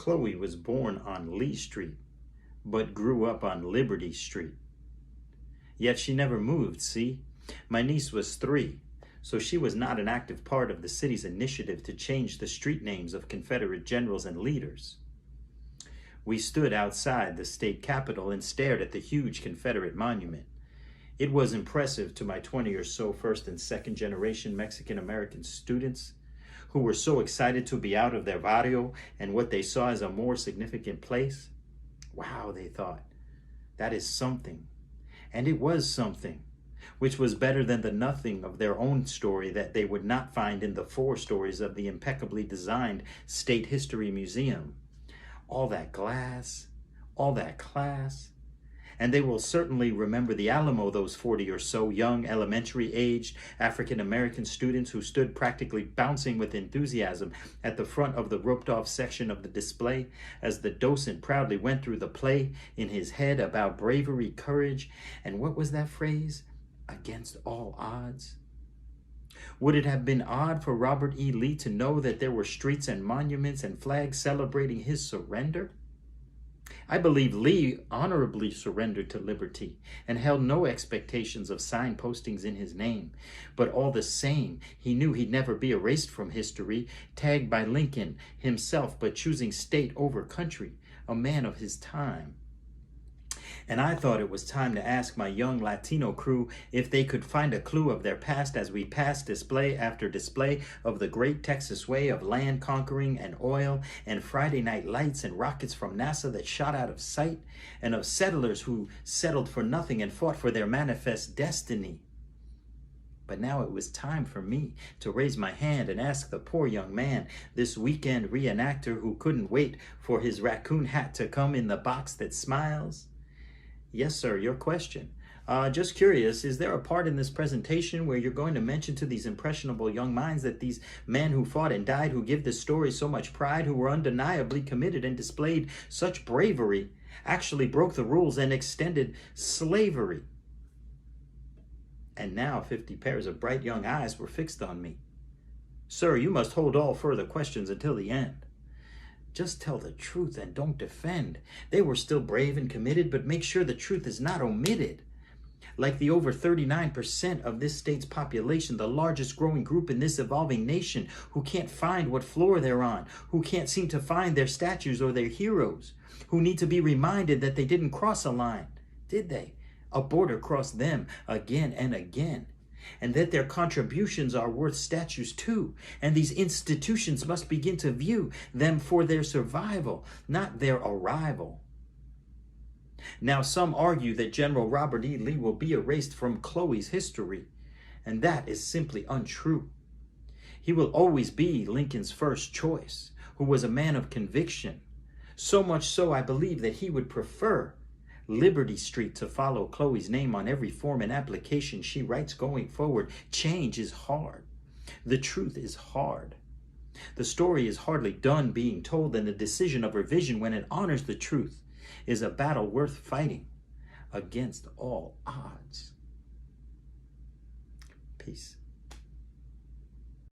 Chloe was born on Lee Street, but grew up on Liberty Street. Yet she never moved, see? My niece was 3, so she was not an active part of the city's initiative to change the street names of Confederate generals and leaders. We stood outside the state capitol and stared at the huge Confederate monument. It was impressive to my 20 or so first and second generation Mexican-American students who were so excited to be out of their barrio and what they saw as a more significant place. Wow, they thought, that is something. And it was something, which was better than the nothing of their own story that they would not find in the 4 stories of the impeccably designed State History Museum. All that glass, all that class. And they will certainly remember the Alamo, those 40 or so young elementary-aged African-American students who stood practically bouncing with enthusiasm at the front of the roped-off section of the display as the docent proudly went through the play in his head about bravery, courage, and what was that phrase? Against all odds. Would it have been odd for Robert E. Lee to know that there were streets and monuments and flags celebrating his surrender? I believe Lee honorably surrendered to liberty and held no expectations of sign postings in his name. But all the same, he knew he'd never be erased from history, tagged by Lincoln himself, but choosing state over country, a man of his time. And I thought it was time to ask my young Latino crew if they could find a clue of their past as we passed display after display of the great Texas way of land conquering and oil and Friday night lights and rockets from NASA that shot out of sight, and of settlers who settled for nothing and fought for their manifest destiny. But now it was time for me to raise my hand and ask the poor young man, this weekend reenactor who couldn't wait for his raccoon hat to come in the box that smiles. Yes, sir, your question. Just curious, is there a part in this presentation where you're going to mention to these impressionable young minds that these men who fought and died, who give this story so much pride, who were undeniably committed and displayed such bravery, actually broke the rules and extended slavery? And now 50 pairs of bright young eyes were fixed on me. Sir, you must hold all further questions until the end. Just tell the truth and don't defend. They were still brave and committed, but make sure the truth is not omitted. Like the over 39% of this state's population, the largest growing group in this evolving nation, who can't find what floor they're on, who can't seem to find their statues or their heroes, who need to be reminded that they didn't cross a line, did they? A border crossed them again and again. And that their contributions are worth statues too. And these institutions must begin to view them for their survival, not their arrival. Now, some argue that General Robert E. Lee will be erased from Chloe's history, and that is simply untrue. He will always be Lincoln's first choice, who was a man of conviction. So much so, I believe that he would prefer Liberty Street to follow Chloe's name on every form and application she writes going forward. Change is hard. The truth is hard. The story is hardly done being told, and the decision of revision, when it honors the truth, is a battle worth fighting against all odds. Peace.